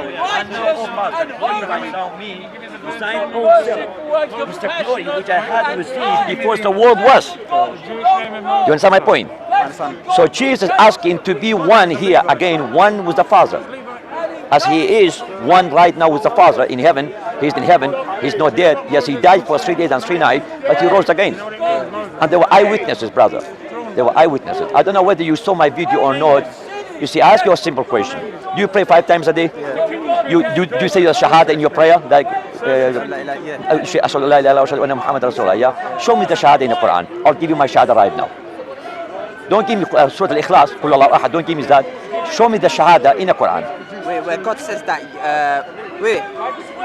And no, oh Father, whenever I saw me, thine own self, was the glory which I had received before the world was. You understand my point? So Jesus asking to be one here, again, one with the Father. As he is one right now with the Father in heaven, he's in heaven, he's not dead. Yes, he died for 3 days and 3 nights, but he rose again. And they were eyewitnesses, brother. They were eyewitnesses. I don't know whether you saw my video or not. You see, I ask you a simple question. Do you pray 5 times a day? Do you say your shahada in your prayer? Like, show me the shahada in the Quran. I'll give you my shahada right now. Don't give me Surah Al-Ikhlas, Qul Allahu Ahad. Don't give me that. Show me the shahada in the Quran. Where God says that, do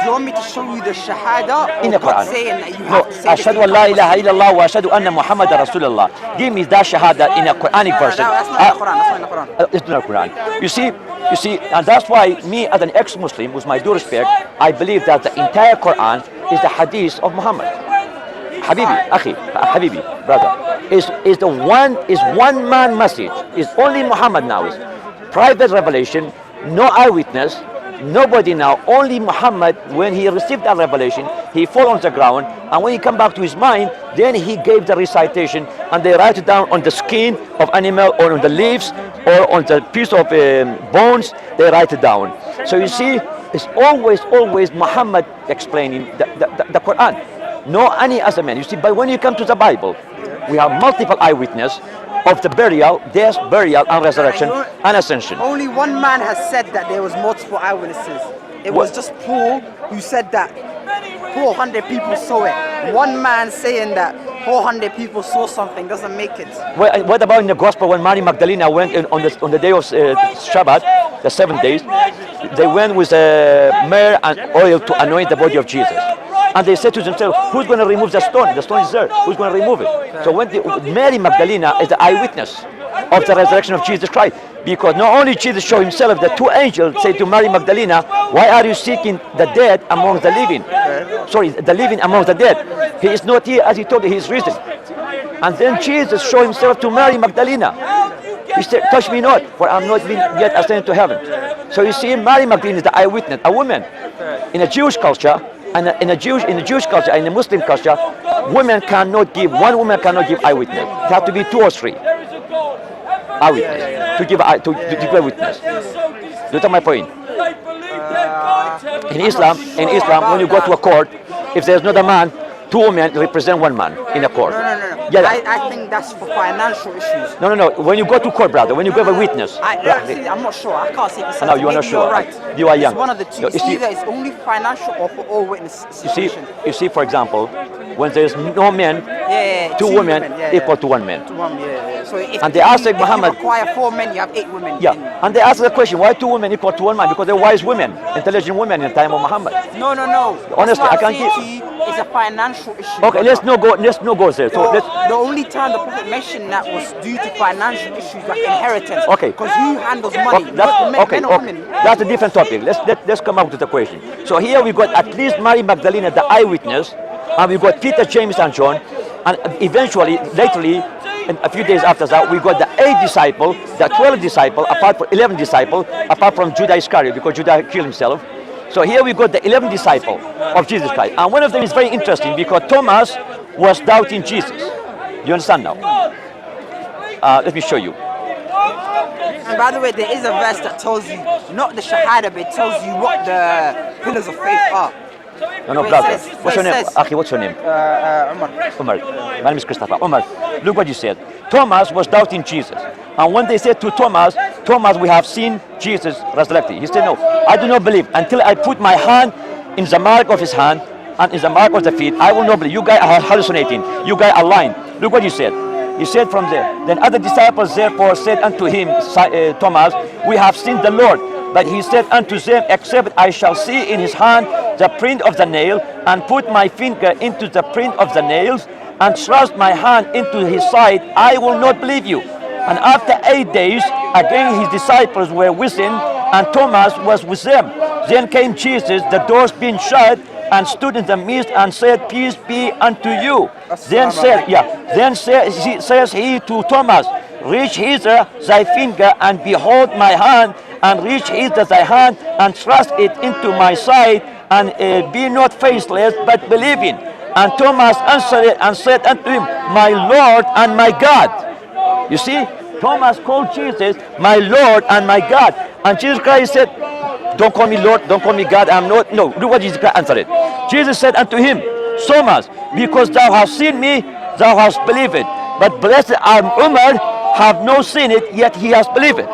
you want me to show you the shahada in the God Quran? saying that you have to say Ashhadu an la ilaha illallah wa ashhadu anna Muhammadan Rasulullah. Give me that shahada in a Quranic version. No, that's not in the Quran. That's not in the Quran. It's not the Quran. You see, and that's why me as an ex-Muslim, with my due respect, I believe that the entire Quran is the hadith of Muhammad. Habibi, Akhi, Habibi, brother, is one man message. Is only Muhammad now. Is private revelation, no eyewitness, nobody now, only Muhammad. When he received that revelation, he fell on the ground, and when he come back to his mind, then he gave the recitation, and they write it down on the skin of animal, or on the leaves, or on the piece of bones, they write it down. So you see, it's always Muhammad explaining the Quran. No any other man. You see, but when you come to the Bible, we have multiple eyewitness of the burial, death, burial, and resurrection, and ascension. Only one man has said that there was multiple eyewitnesses. It was just Paul who said that 400 people saw it. One man saying that 400 people saw something doesn't make it. Well, what about in the gospel when Mary Magdalena went in on the day of Shabbat, the 7 days, they went with myrrh and oil to anoint the body of Jesus. And they said to themselves, who's going to remove the stone? The stone is there. Who's going to remove it? So when Mary Magdalena is the eyewitness of the resurrection of Jesus Christ. Because not only Jesus showed himself, the 2 angels say to Mary Magdalena, why are you seeking the dead among the living? Sorry, the living among the dead. He is not here, as he told you, he is risen. And then Jesus showed himself to Mary Magdalena. He said, touch me not, for I am not been yet ascended to heaven. So you see, Mary Magdalena is the eyewitness, a woman. In a Jewish culture, and in a Jewish culture, and in a Muslim culture, one woman cannot give eyewitness. It has to be 2 or 3 eyewitness to give a witness. You get my point? In Islam, when you go to a court, if there's not a man, 2 women represent 1 man in a court. No. Yeah. I think that's for financial issues. No. When you go to court, brother, when you give a witness. I'm not sure. I can't say this. No, you're not sure. You're right. You are young. It's one of the two. Either it's only financial or for all witnesses. You see, for example, when there's no men, 2 women equal to 1 man. So and they asked Muhammad, you require 4 men, you have 8 women. Yeah, and they asked the question, why 2 women equal to 1 man? Because they're wise women, intelligent women in the time of Muhammad. No. Honestly, I can't give you. It's a financial issue. Okay, let's not go there. So the only time the Prophet mentioned that was due to financial issues like inheritance. Okay. Because who handles money? Okay, that's a different topic. Let's come up with the question. So here we got at least Mary Magdalena, the eyewitness, and we got Peter, James, and John, and eventually, lately, and a few days after that, we got the 8 disciples, the 12 disciples, apart from 11 disciples, apart from Judas Iscariot, because Judas killed himself. So here we got the 11 disciples of Jesus Christ. And one of them is very interesting because Thomas was doubting Jesus. You understand now? Let me show you. And by the way, there is a verse that tells you, not the Shahada, but it tells you what the pillars of faith are. No, brother. What's your name? Akhi, what's your name? Umar. My name is Christopher. Umar, look what you said. Thomas was doubting Jesus. And when they said to Thomas, we have seen Jesus resurrected. He said, no, I do not believe until I put my hand in the mark of his hand and in the mark of the feet. I will not believe. You guys are hallucinating. You guys are lying. Look what you said. He said from there. Then other disciples therefore said unto him, Thomas, we have seen the Lord. But he said unto them, except I shall see in his hand the print of the nail, and put my finger into the print of the nails, and thrust my hand into his side, I will not believe you. And after 8 days, again his disciples were with him, and Thomas was with them. Then came Jesus, the doors being shut, and stood in the midst, and said, peace be unto you. Then says he to Thomas, reach hither thy finger, and behold my hand, and reach hither thy hand, and thrust it into my side, and be not faithless, but believing. And Thomas answered and said unto him, my Lord and my God. You see, Thomas called Jesus my Lord and my God. And Jesus Christ said, don't call me Lord, don't call me God, I'm not. No, look what Jesus Christ answered. Jesus said unto him, Thomas, because thou hast seen me, thou hast believed it. But blessed are Umar, have no seen it, yet he has believed it.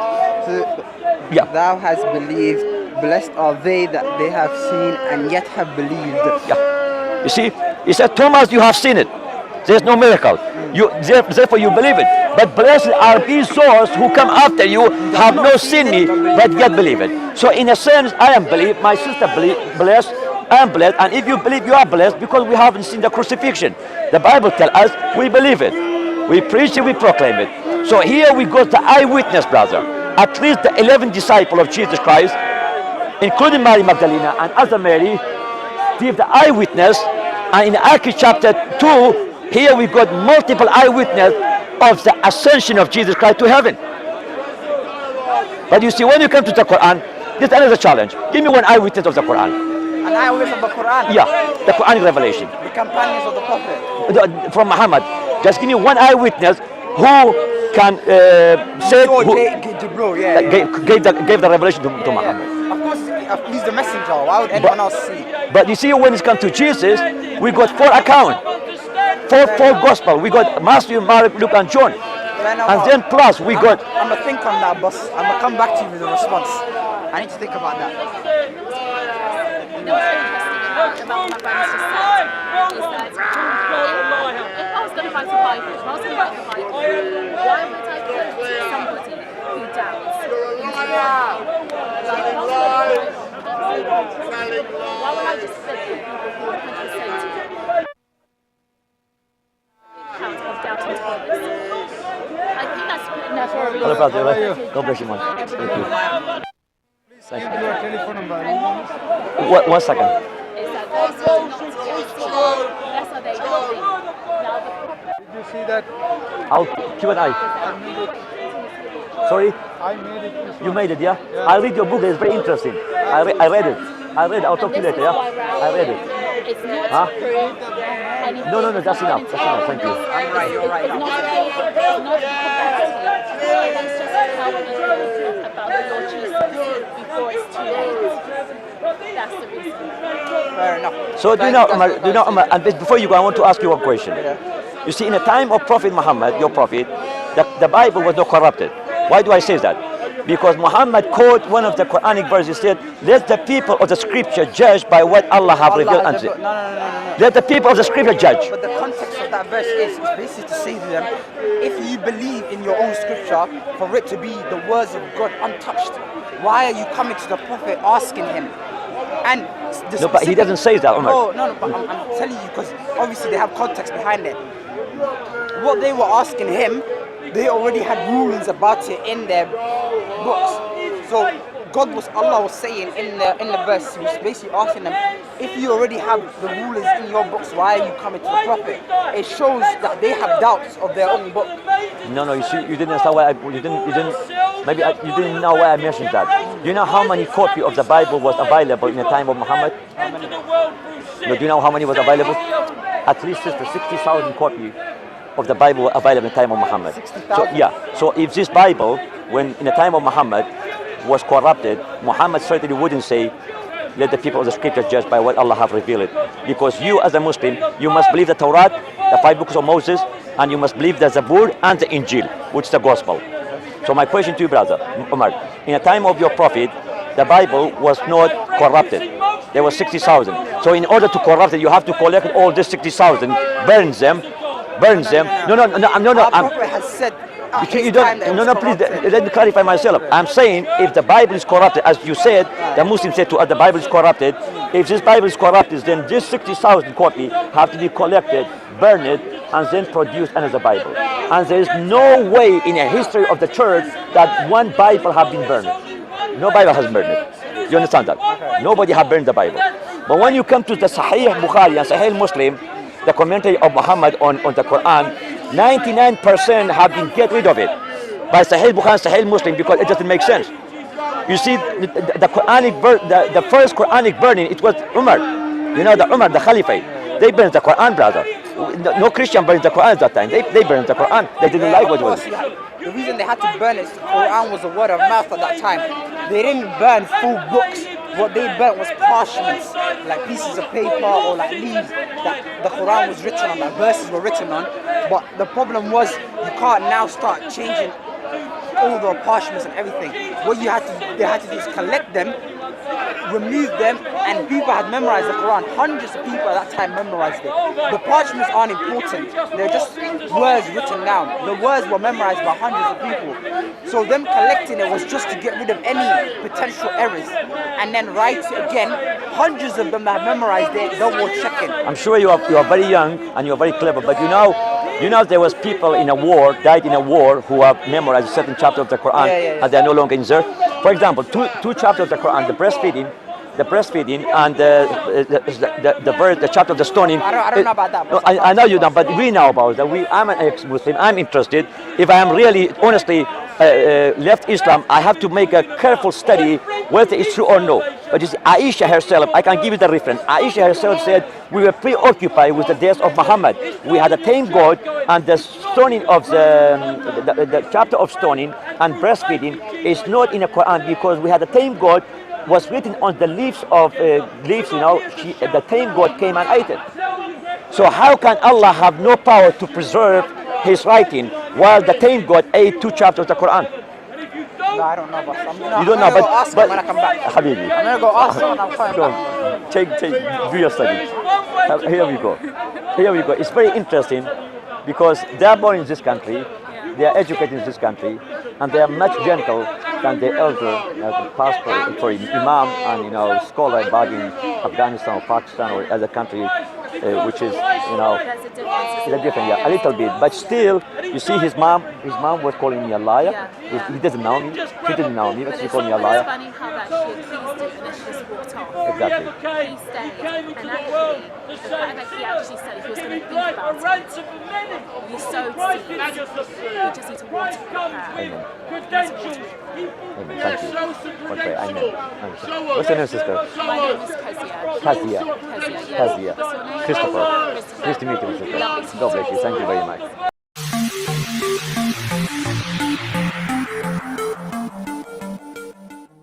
So, Yeah. thou hast believed, blessed are they that they have seen and yet have believed. Yeah. You see, he said, Thomas, you have seen it. There's no miracle. Therefore you believe it. But blessed are these souls who come after you, have not seen me, but yet believe it. So in a sense, I am believed, my sister blessed, I am blessed, and if you believe, you are blessed, because we haven't seen the crucifixion. The Bible tells us we believe it. We preach it, we proclaim it. So here we got the eyewitness, brother. At least the 11 disciples of Jesus Christ, including Mary Magdalena and other Mary, give the eyewitness. And in Acts chapter 2, here we got multiple eyewitness of the ascension of Jesus Christ to heaven. But you see, when you come to the Quran, there's another challenge. Give me one eyewitness of the Quran. An eyewitness of the Quran? Yeah, the Quranic revelation. The companions of the Prophet? From Muhammad. Just give me one eyewitness who can say, Jibril, gave the revelation to Muhammad. Of course, he's the messenger. Why would anyone else see? But you see, when it comes to Jesus, we got 4 accounts. Four gospel. We got Matthew, Mark, Luke, and John. And then plus we got. I'm gonna think on that, boss. I'm gonna come back to you with a response. I need to think about that. About my friends just said is that if I was going to write a Bible, if I was going to write a Bible, why would I put somebody who doubts into the Bible? Why would I just put people who are 100% count of doubting Thomas? I think that's never a Hello, brother. reason. God bless you, man. Thank you. Give your telephone number. One second. Is that those who are not yet seen, that's how they believe. Now the Did you see that? I'll keep an eye. Sorry? I made it. You made it, yeah? I read your book. It's very interesting. I read it. I'll talk to you later, yeah? I read it. It's not Huh? to prove anything. No, that's enough. That's enough. Thank you. I'm right, you're right. It's not a capacity. It's just how we feel about the Lord Jesus before it's too late. That's the reason. Fair enough. So do you know, Umar, and before you go, I want to ask you one question. You see, in the time of Prophet Muhammad, your prophet, the Bible was not corrupted. Why do I say that? Because Muhammad quote one of the Quranic verses, said, let the people of the scripture judge by what Allah have revealed unto them. No. Let the people of the scripture judge. But the context of that verse is basically to say to them, if you believe in your own scripture, for it to be the words of God untouched, why are you coming to the Prophet asking him? And No, but he doesn't say that, Umar. No, but I'm telling you, because obviously they have context behind it. What they were asking him, they already had rulings about it in their books. So Allah was saying in the verse, he was basically asking them, if you already have the rulings in your books, why are you coming to the Prophet? It shows that they have doubts of their own book. No, you see, you didn't understand why you didn't know why I mentioned that. Do you know how many copy of the Bible was available in the time of Muhammad? No, do you know how many was available? At least 60,000 copy of the Bible were available in the time of Muhammad. 60,000? So if this Bible, when in the time of Muhammad, was corrupted, Muhammad certainly wouldn't say, let the people of the scripture judge by what Allah have revealed. Because you as a Muslim, you must believe the Torah, the 5 books of Moses, and you must believe the Zabur and the Injil, which is the gospel. So my question to you, brother Umar, in the time of your prophet, the Bible was not corrupted. There were 60,000. So in order to corrupt it, you have to collect all these 60,000, burn them. No. Our Prophet has said, You don't, no, please, let me clarify myself. I'm saying if the Bible is corrupted, as you said, the Muslims said to us, the Bible is corrupted. If this Bible is corrupted, then this 60,000 copy have to be collected, burned, and then produce another Bible. And there is no way in a history of the church that one Bible have been burned. No Bible has burned it. You understand that? Nobody have burned the Bible. But when you come to the Sahih Bukhari and Sahih Muslim, the commentary of Muhammad on the Quran, 99% have been get rid of it. by Sahih Bukhari, Sahih Muslim, because it doesn't make sense. You see, the Quranic, the first Quranic burning, it was Umar. You know, the Umar, the Caliphate. They burned the Quran, brother. No Christian burned the Quran at that time. They burned the Quran. They didn't like what it was. The reason they had to burn it is the Quran was a word of mouth at that time. They didn't burn full books. What they burnt was parchments, like pieces of paper or like leaves that the Quran was written on, that verses were written on. But the problem was you can't now start changing all the parchments and everything. What they had to do is collect them, remove them, and people had memorized the Quran. Hundreds of people at that time memorized it. The parchments aren't important. They're just words written down. The words were memorized by hundreds of people. So them collecting it was just to get rid of any potential errors and then write it again. Hundreds of them that have memorized it, double checking. I'm sure you are very young and you're very clever, but you know there was people in a war, died in a war, who have memorized a certain chapter of the Quran and they are no longer in there. For example, two chapters of the Quran, the breastfeeding and the chapter of the stoning. I don't know about that. No, I know you don't, but we know about that. I'm an ex-Muslim. I'm interested. If I am really, honestly, left Islam, I have to make a careful study whether it's true or no. But you see, Aisha herself, I can give you the reference. Aisha herself said, we were preoccupied with the death of Muhammad. We had attained God, and the stoning of the chapter of stoning and breastfeeding is not in the Quran because we had attained God was written on the leaves of leaves, you know, the tame God came and ate it. So how can Allah have no power to preserve his writing while the tame God ate 2 chapters of the Quran? No, I don't know, but You don't know, go ask him when I come back. Habibi. I'm gonna go ask him when I'm coming Go back. on. Do your study. Here we go. Here we go. It's very interesting because they are born in this country, they are educated in this country, and they are much gentle than the elder pastor for imam and scholar back in Afghanistan or Pakistan or other country, which is There's a difference. a little bit, but still you see his mom was calling me a liar. Yeah. He doesn't know me, she didn't know me, but But she it's called me a liar. funny how that she accused him and then she just walked off. Exactly. He stayed, and actually, the fact that he actually said he was going to think about it, you sowed seeds. You just need to water it. Amen. Amen. Thank you. Okay, amen. What's your name, sister? My name is Kezia. Kazia. Kezia, yeah. Kazia. What's your name? Christopher. Christopher. Nice to meet you, sister. Lovely to God meet bless you. Thank you very much.